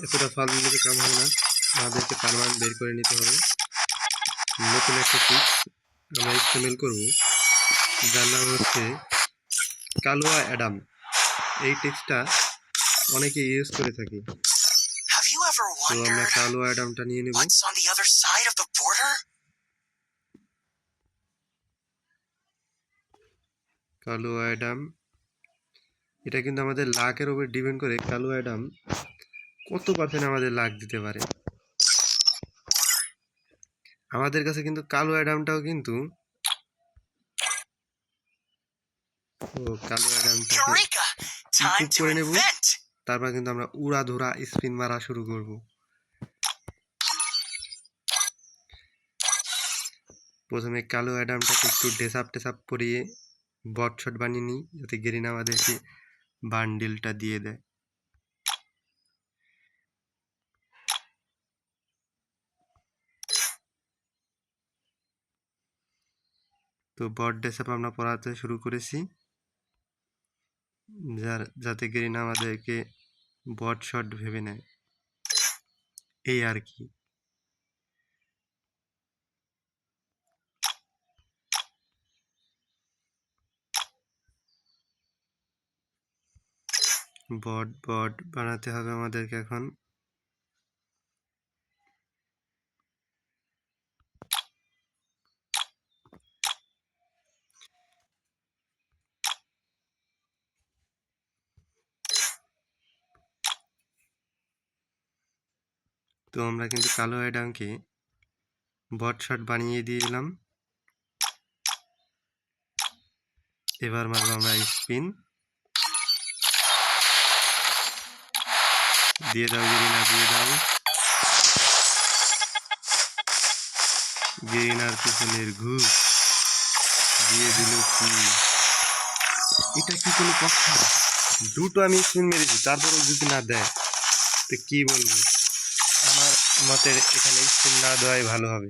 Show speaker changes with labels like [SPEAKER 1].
[SPEAKER 1] এতটা ফালতু দিলে কাম হবে না, আমাদেরকে পারমান বের করে নিতে হবে। নতুন একটা টিপস আমরা ইস্তেমাল করব, যার নাম হচ্ছে কালুয়া অ্যাডাম। এই টিপসটা অনেকে ইউজ করে থাকি। তো আমরা কালুয়া অ্যাডামটা নিয়ে নেব। কালুয়া অ্যাডাম, এটা কিন্তু আমাদের লাকের উপর ডিপেন্ড করে কালুয়া অ্যাডাম কত পার্সেন্ট আমাদের লাক দিতে পারে। আমাদের কাছে কিন্তু কালুয়া অ্যাডামটাও কিন্তু কালুয়া অ্যাডামটাকে ইকুইপ করে নেব, তারপর কিন্তু আমরা উড়াধুরা স্পিন মারা শুরু করব। প্রথমে কালো অ্যাডামটাকে একটু ডেসাপ করিয়ে বট শট বানিয়ে নিই, যাতে গেরিন আমাদেরকে বান্ডিলটা দিয়ে দেয়। তো বট ডেসাপ আমরা পড়াতে শুরু করেছি, যাতে গেরিন আমাদেরকে বট শট ভেবে নেয়, এই আর কি। বট বানাতে হবে আমাদেরকে এখন। তো আমরা কিন্তু কালো অ্যাডামকে বট শট বানিয়ে দিয়ে দিলাম। এবার মারবো আমরা স্পিন। দিয়ে দাও গেরিনা, দিয়ে দাও। গেরিনার পিছনের ঘুষ দিয়ে দিল কি? এটা কি কোনো কথা? দুটো আমি স্পিন মেরেছি, তারপরেও যদি না দেয় তো কি বলবো? আমার মতে এখানে স্পিন না দেওয়াই ভালো হবে।